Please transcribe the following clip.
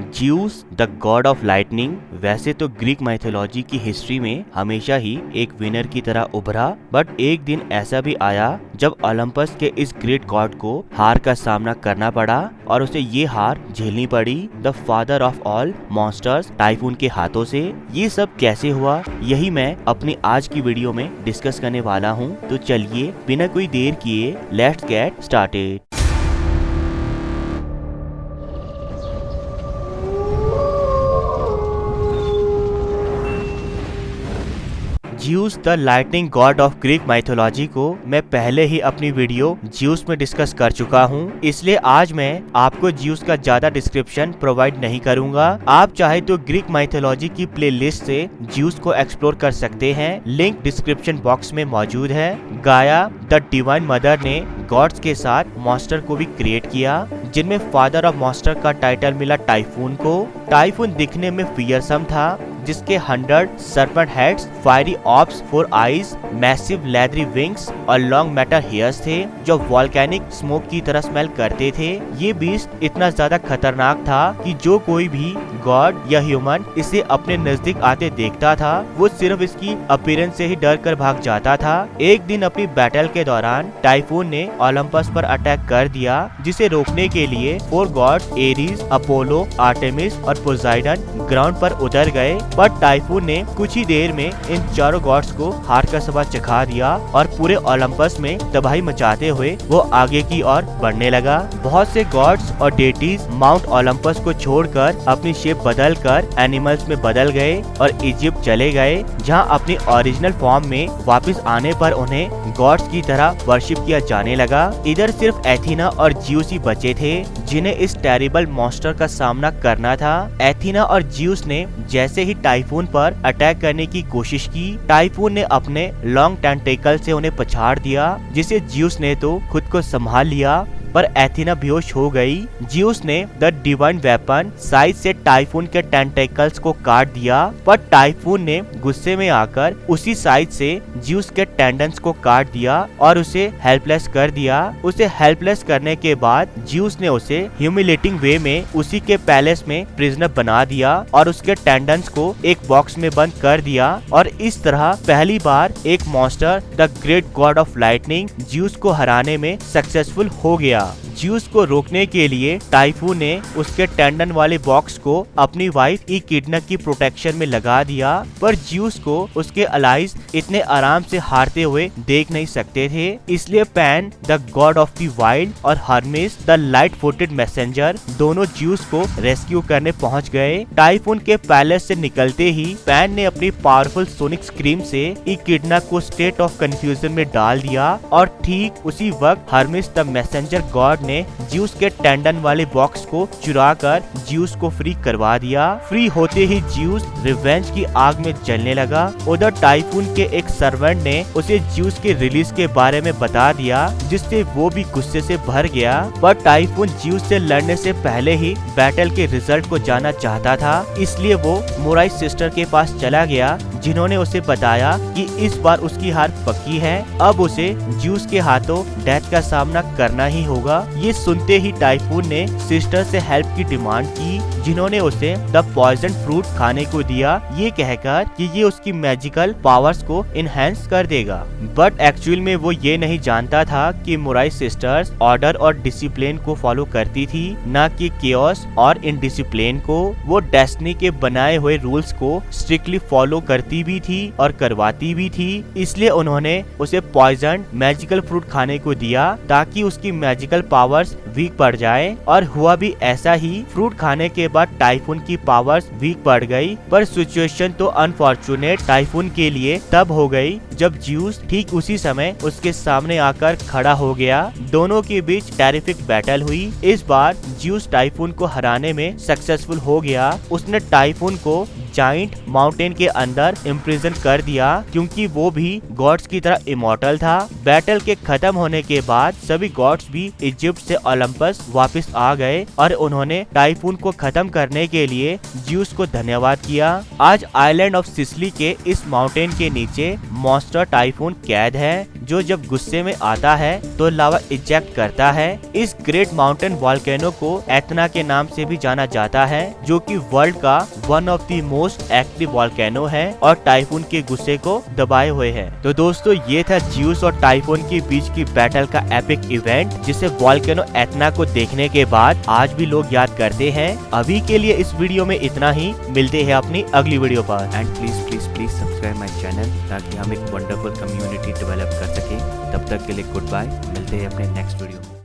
Juice the god of lightning वैसे तो Greek mythology की हिस्ट्री में हमेशा ही एक विनर की तरह उभरा, बट एक दिन ऐसा भी आया जब ओलंपस के इस ग्रेट गॉड को हार का सामना करना पड़ा और उसे ये हार झेलनी पड़ी the father of all monsters typhoon के हाथों से। ये सब कैसे हुआ, यही मैं अपनी आज की वीडियो में डिस्कस करने वाला हूँ। तो चलिए बिना कोई देर किए let's get started. Juice the lightning God of Greek mythology को मैं पहले ही अपनी वीडियो ज्यूस में डिस्कस कर चुका हूँ, इसलिए आज मैं आपको ज्यूस का ज्यादा डिस्क्रिप्शन प्रोवाइड नहीं करूंगा। आप चाहे तो ग्रीक माइथोलॉजी की प्लेलिस्ट से ज्यूस को एक्सप्लोर कर सकते हैं, लिंक डिस्क्रिप्शन बॉक्स में मौजूद है। गाया द डिवाइन मदर ने गॉड्स के साथ मॉन्स्टर को भी क्रिएट किया, जिनमें फादर ऑफ मॉन्स्टर का टाइटल मिला टाइफून को। टाइफून दिखने में फियरसम था, जिसके 100 सर्पेंट हेड्स, फायरी ऑप्स, 4 आईज, मैसिव लेदरी विंग्स और लॉन्ग मेटल हेयर्स थे जो वोल्केनिक स्मोक की तरह स्मेल करते थे। ये बीस्ट इतना ज्यादा खतरनाक था कि जो कोई भी गॉड या ह्यूमन इसे अपने नजदीक आते देखता था वो सिर्फ इसकी अपीयरेंस से ही डर कर भाग जाता था। एक दिन अपनी बैटल के दौरान टाइफून ने ओलंपस पर अटैक कर दिया, जिसे रोकने के लिए 4 गॉड्स एरीज, अपोलो, आर्टेमिस और पोसाइडन ग्राउंड पर उतर गए, पर टाइफून ने कुछ ही देर में इन चारों गॉड्स को हार का सबक चखा दिया और पूरे ओलंपस में तबाही मचाते हुए वो आगे की ओर बढ़ने लगा। बहुत से गॉड्स और डेटीज माउंट ओलंपस को छोड़कर अपनी शेप बदलकर एनिमल्स में बदल गए और इजिप्ट चले गए, जहां अपनी ओरिजिनल फॉर्म में वापस आने पर उन्हें गॉड्स की तरह वर्शिप किया जाने लगा। इधर सिर्फ एथीना और ज्यूस ही बचे थे जिन्हें इस टेरिबल मॉन्स्टर का सामना करना था। एथीना और ज्यूस ने जैसे ही टाइफून पर अटैक करने की कोशिश की, टाइफून ने अपने लॉन्ग टेंटेकल से उन्हें पछाड़ दिया, जिसे ज्यूस ने तो खुद को संभाल लिया, पर एथीना बेहोश हो गई। ज्यूस ने द डिवाइन वेपन साइज से टाइफून के टेंटेकल्स को काट दिया, पर टाइफून ने गुस्से में आकर उसी साइज से ज्यूस के टेंडन्स को काट दिया और उसे हेल्पलेस कर दिया। उसे हेल्पलेस करने के बाद ज्यूस ने उसे ह्यूमिलेटिंग वे में उसी के पैलेस में प्रिजनर बना दिया और उसके टेंडन्स को एक बॉक्स में बंद कर दिया, और इस तरह पहली बार एक monster the great God of lightning juice को हराने में सक्सेसफुल हो गया। ज्यूस को रोकने के लिए टाइफून ने उसके टेंडन वाले बॉक्स को अपनी वाइफ इकिडना की प्रोटेक्शन में लगा दिया, पर ज्यूस को उसके अलाइज इतने आराम से हारते हुए देख नहीं सकते थे, इसलिए Pan the god of the wild और Hermes the light footed messenger दोनों ज्यूस को रेस्क्यू करने पहुंच गए। टाइफून के पैलेस से निकलते ही पैन ने अपनी पावरफुल सोनिक स्क्रीम से इकिडना को स्टेट ऑफ कंफ्यूजन में डाल दिया, और ठीक उसी वक्त हर्मेस द मैसेंजर गॉड ने ज्यूस के टेंडन वाले बॉक्स को चुराकर ज्यूस को फ्री करवा दिया। फ्री होते ही ज्यूस रिवेंज की आग में जलने लगा। उधर टाइफून के एक सर्वेंट ने उसे ज्यूस के रिलीज के बारे में बता दिया, जिससे वो भी गुस्से से भर गया, पर टाइफून ज्यूस से लड़ने से पहले ही बैटल के रिजल्ट को जानना चाहता था, इसलिए वो मोराइस सिस्टर के पास चला गया, जिन्होंने उसे बताया कि इस बार उसकी हार पक्की है, अब उसे ज्यूस के हाथों डेथ का सामना करना ही होगा। ये सुनते ही टाइफून ने सिस्टर से हेल्प की डिमांड की, जिन्होंने उसे द पॉइजन फ्रूट खाने को दिया, ये कहकर कि ये उसकी मैजिकल पावर्स को इनहेंस कर देगा। बट एक्चुअल में वो ये नहीं जानता था कि मोराइस सिस्टर्स ऑर्डर और डिसिप्लिन को फॉलो करती थी, न कि केओस और इनडिसिप्लिन को। वो डेस्टिनी के बनाए हुए रूल्स को स्ट्रिक्टली फॉलो करती भी थी और करवाती भी थी, इसलिए उन्होंने उसे पॉइजन मैजिकल फ्रूट खाने को दिया ताकि उसकी मैजिकल पावर्स वीक पड़ जाए, और हुआ भी ऐसा ही। फ्रूट खाने के बाद टाइफून की पावर्स वीक पड़ गई, पर सिचुएशन तो अनफॉर्चुनेट टाइफून के लिए तब हो गई जब ज्यूस ठीक उसी समय उसके सामने आकर खड़ा हो गया। दोनों के बीच टेरिफिक बैटल हुई। इस बार ज्यूस टाइफून को हराने में सक्सेसफुल हो गया। उसने टाइफून को जाइंट माउंटेन के अंदर इम्प्रिजन कर दिया, क्योंकि वो भी गॉड्स की तरह इमॉर्टल था। बैटल के खत्म होने के बाद सभी गॉड्स भी इजिप्ट से ओलंपस वापस आ गए और उन्होंने टाइफून को खत्म करने के लिए ज्यूस को धन्यवाद किया। आज आइलैंड ऑफ सिसिली के इस माउंटेन के नीचे मॉन्स्टर टाइफून कैद है। जो जब गुस्से में आता है तो लावा इजेक्ट करता है। इस ग्रेट माउंटेन वॉल्केनो को एतना के नाम से भी जाना जाता है, जो कि वर्ल्ड का one of the most active volcano है और टाइफून के गुस्से को दबाए हुए है। तो दोस्तों ये था ज्यूस और टाइफून के बीच की बैटल का एपिक इवेंट, जिसे वॉल्केनो एतना को देखने के बाद आज भी लोग याद करते हैं। अभी के लिए इस वीडियो में इतना ही, मिलते हैं अपनी अगली वीडियो पर। And please please please subscribe my channel ताकि हम एक वंडरफुल कम्युनिटी डेवलप कर सके। तब तक के लिए गुड बाय, मिलते हैं अपने नेक्स्ट वीडियो में।